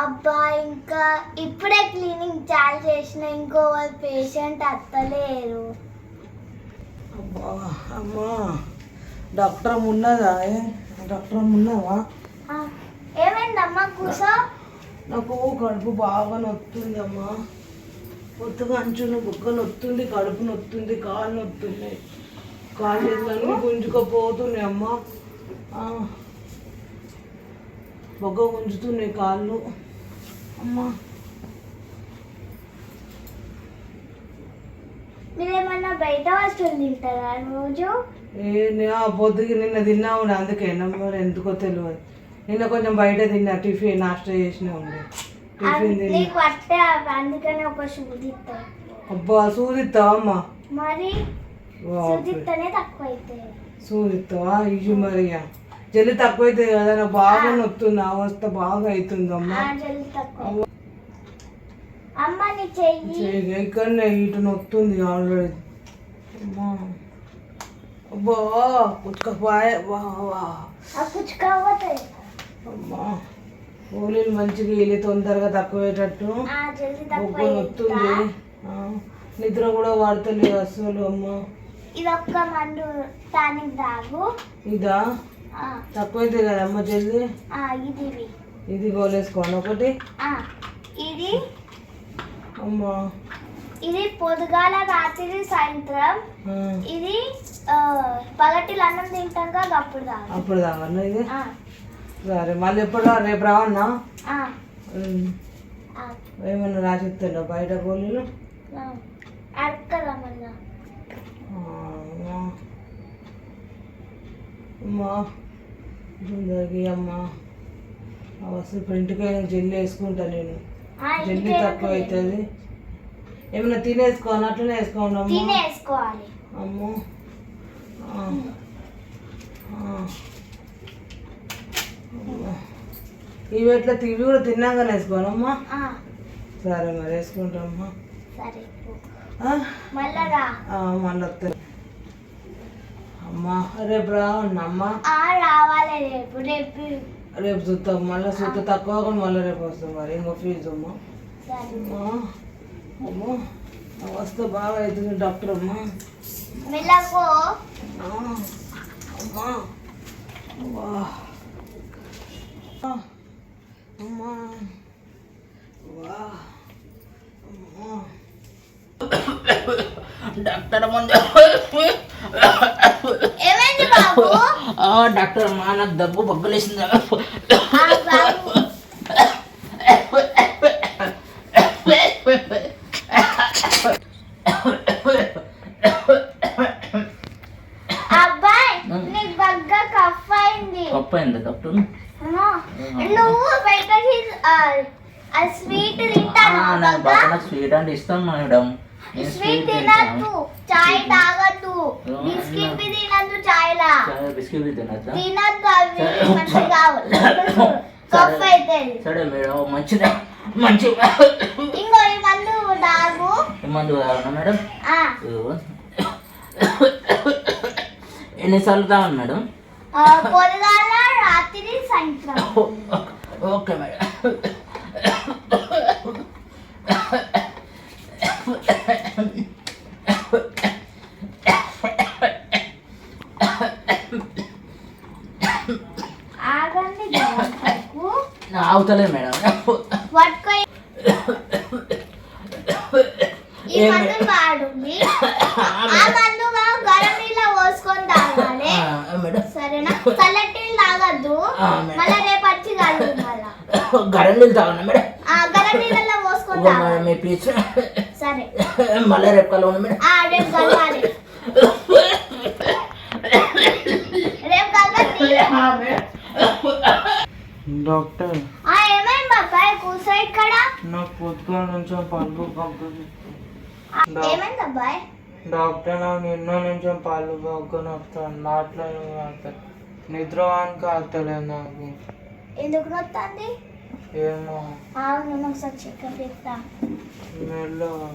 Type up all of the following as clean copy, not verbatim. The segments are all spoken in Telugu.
అబ్బా ఇంకా ఇప్పుడే క్లీనింగ్ చాలు చేసిన ఇంకో పేషెంట్ అత్తలేరు. అబ్బా అమ్మా డాక్టర్ ఉన్నదా? డాక్టర్ ఉన్నవా? ఏమైందమ్మా కూసో? నాకు కడుపు బాగా నొత్తుంది అమ్మా. పొద్దుగా అంచులు బుగ్గ నొత్తుంది, కడుపు నొత్తుంది, కాళ్ళు నొత్తున్నాయి, కాళ్ళు చేతులన్నీ గుంజుకపోతున్నాయి అమ్మా. బొగ్గ గుంజుతున్నాయి కాళ్ళు అమ్మా. మీరేమన్నా బయట వస్తువులు తింటారా రోజు? పొద్దుకి నిన్న తిన్నా ఉండే, అందుకే మరి ఎందుకో తెలియదు. నిన్న కొంచెం బయట తిన్నా, టిఫిన్ నాష్టా చేసిన ఉండే. టిఫిన్ తిని అందుకనే ఒక సూదిస్తా. అబ్బా సూదిస్తావా అమ్మా? మరి సూదిస్తేనే తక్కువ అయితే. సూదిస్తావా? ఇవి మరి జల్లి తక్కువ అవుతుంది కదా, నాకు బాగా నొత్తుంది, అవస్థ బాగా అవుతుందమ్మా. ఇక్కడనే ఇటు నొత్తుంది ఆల్రెడీ అమ్మా. అబ్బా పుచ్చుకపోయే అమ్మా. గోళీలు మంచిగా వెళ్ళి తొందరగా తక్కువేటట్టు. బొగ్గు నొత్తుంది, నిద్ర కూడా వాడతలేదు అసలు అమ్మా. ఇదొక్క మందు టానిక్ తాగు. ఇదా తక్కువైతే కదమ్మా జల్ది. ఇది గోలేసుకోండి ఒకటి. ఇది అమ్మా ఇది పొద్దుగాల రాత్రి సాయంత్రం. ఇది పగటిలు అన్నం తింటాం కదా అప్పుడు తాగన్నా ఇది. సరే మళ్ళీ ఎప్పుడు రేపు రావన్నా? ఏమన్నా రాసిస్తాడు బయట గోళీలు? అమ్మా జుందగి అమ్మా అసలు ప్రింట్కైనా జల్లి వేసుకుంటా నేను. జల్లి తక్కువ అవుతుంది. ఏమన్నా తినేసుకోవాలి, అట్లనే వేసుకోండి అమ్మా. అమ్మో ఇవి ఎట్లా ఇవి కూడా తిన్నాగానే వేసుకోనమ్మా. సరే మరి వేసుకుంటామ్మా. మళ్ళీ వస్తాయి అమ్మా. రేపు రావన్నమ్మా? రావాలి రేపు. రేపు రేపు చూస్తాం, మళ్ళీ చూస్తే తక్కువ కూడా మళ్ళీ రేపు వస్తాం. మరి ఇంకో ఫీజు అమ్మా. అమ్మా అమ్మో అవస్థ బాగా అవుతుంది డాక్టర్ అమ్మా. అమ్మా అమ్మా డాక్టర్ డాక్టర్ అమ్మా నాకు దగ్గు బగ్గలేసింది. కప్పైందా డాక్టర్? నువ్వు బయట స్వీట్ తింటాను. స్వీట్ అంటే ఇస్తాం మేడం. స్వీట్ తినద్దు, చాయ్ తాగద్దు, బిస్కెట్ తినద్దు, చాయ్ లా బిస్కెట్ తినద్దు, అవి మంచిగా కఫ్ అయితే. సరే మేడం మంచిదే, మంచి ఇంకో ఈ మందు తాగు. మందు తాగనా మేడం? ఎన్నిసార్లు తాగను మేడం? పొద్దుగాల రాత్రి సాయంత్రం. Okay madam. అవుతలే మేడం. ఈ మందు వాడుంది, ఆ మందు గరం నీళ్ళ పోసుకొని తాగాలి సరేనా? చల్లటి నీళ్ళు తాగద్దు, మళ్ళీ రేపు వచ్చి కాదు. గరం నీళ్ళు తాగనా మేడం? గరం నీళ్ళలో పోసుకొని తాగాలి. ప్లీజ్ సరే మళ్ళీ రేపు కలవను మేడం. రేపు కలవాలి. రేపు కలవాలి. డాక్టర్ ఏమైంది బాబాయ్? కూర్చో ఇక్కడ. నాకు పొద్దుగా నుంచి పళ్ళు కంప్లీట్. ఏమైంది అబ్బాయి? డాక్టర్ నాకు నిన్న నుంచి పళ్ళు బొగ్గను వస్తాను, మాటలు నిద్రవానికి ఆగుతలేదు నాకు. ఎందుకు నొత్తంది? ఏమో. అవును ఒకసారి చెకప్ చేస్తా. మెల్లగా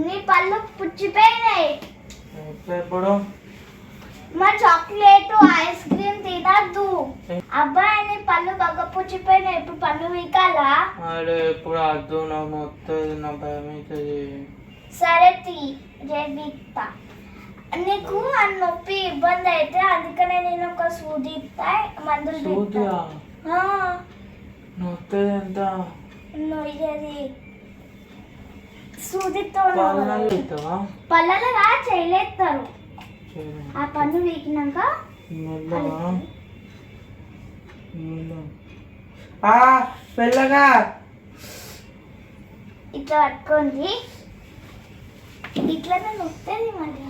నీ పళ్ళు పుచ్చిపోయినాయి. ఎప్పుడు మరి చాక్లెట్ ఐస్ క్రీమ్ తినద్దు. అబ్బాయి పళ్ళు బాగా పుచ్చిపోయినాయి, ఇప్పుడు పళ్ళు వీకాలా? అరే ఎప్పుడు అద్దు, నాకు మొత్తది, నా భయం అవుతుంది. సరే వీక్తా. నీకు ఆ నొప్పి ఇబ్బంది అయితే అందుకనే నేను ఒక సూది ఇస్తా, మందులు సూదియా? నొత్తది ఎంత? ఇది సూదితో పళ్ళ చేయలేస్తారు. ఆ పన్ను వీకినాక పెళ్ళగా ఇట్లా పట్టుకోండి, ఇట్లా నొస్తుంది మరి.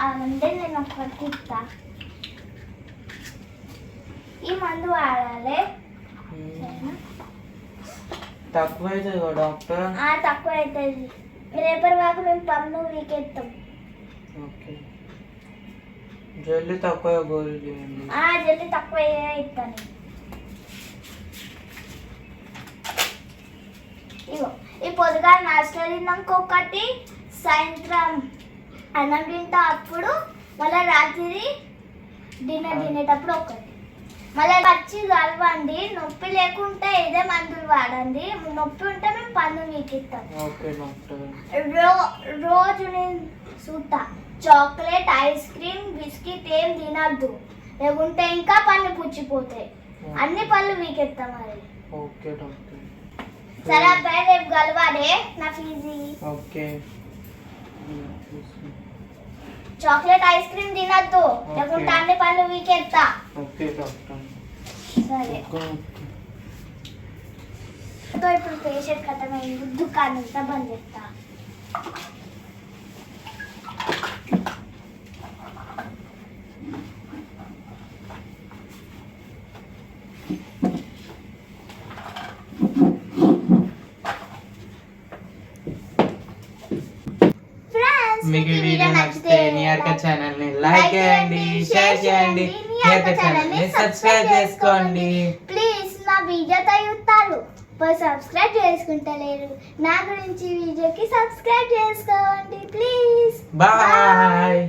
అంటే నేను ఒకటి ఇస్తా, ఈ మందు వాడాలి. తక్కువ అవుతుంది డాక్టర్? తక్కువ అవుతుంది. రేపటి వరకు మేము పన్ను వీకెత్తాం. ఓకే, జల్దీ తక్కువ గోళీ చేయండి. జల్దీ తక్కువ ఇస్తాను. ఇగో ఈ పొద్దుగా నాచురల్ తిన్నాక ఒకటి, సాయంత్రం అన్నం తింటా అప్పుడు, మళ్ళీ రాత్రి డిన్నర్ తినేటప్పుడు ఒకటి. మళ్ళీ పచ్చి కలవండి. నొప్పి లేకుంటే ఇదే మందులు వాడండి, నొప్పి ఉంటే మేము పన్ను వీకిస్తాం. రోజు నేను చూస్తా, చాక్లెట్ ఐస్ క్రీమ్ బిస్కెట్ ఏం తినద్దు, లేకుంటే ఇంకా పళ్ళు పుచ్చిపోతాయి. అన్ని పళ్ళు వీకెత్తాం మరి. Okay doctor. సరే అబ్బాయి, రేపు కలవాడే నా fees. Okay. Chocolate ice cream తినద్దు, లేకుంటే అన్ని పళ్ళు వీకెత్తా. Okay doctor. సరే, ఇప్పుడు పేషెంట్ కథమైంది, దుకాణం అంతా బంద్ చేస్తా. మీకు ఈ వీడియో నచ్చితే నియర్క ఛానల్ ని లైక్ చేయండి, షేర్ చేయండి, నియర్క ఛానల్ ని సబ్స్క్రైబ్ చేసుకోండి. ప్లీజ్ నా వీడియోతో చూస్తారు, సబ్స్క్రైబ్ చేసుకుంటలేరు. నా గురించి వీడియోకి సబ్స్క్రైబ్ చేసుకోండి ప్లీజ్. బాయ్.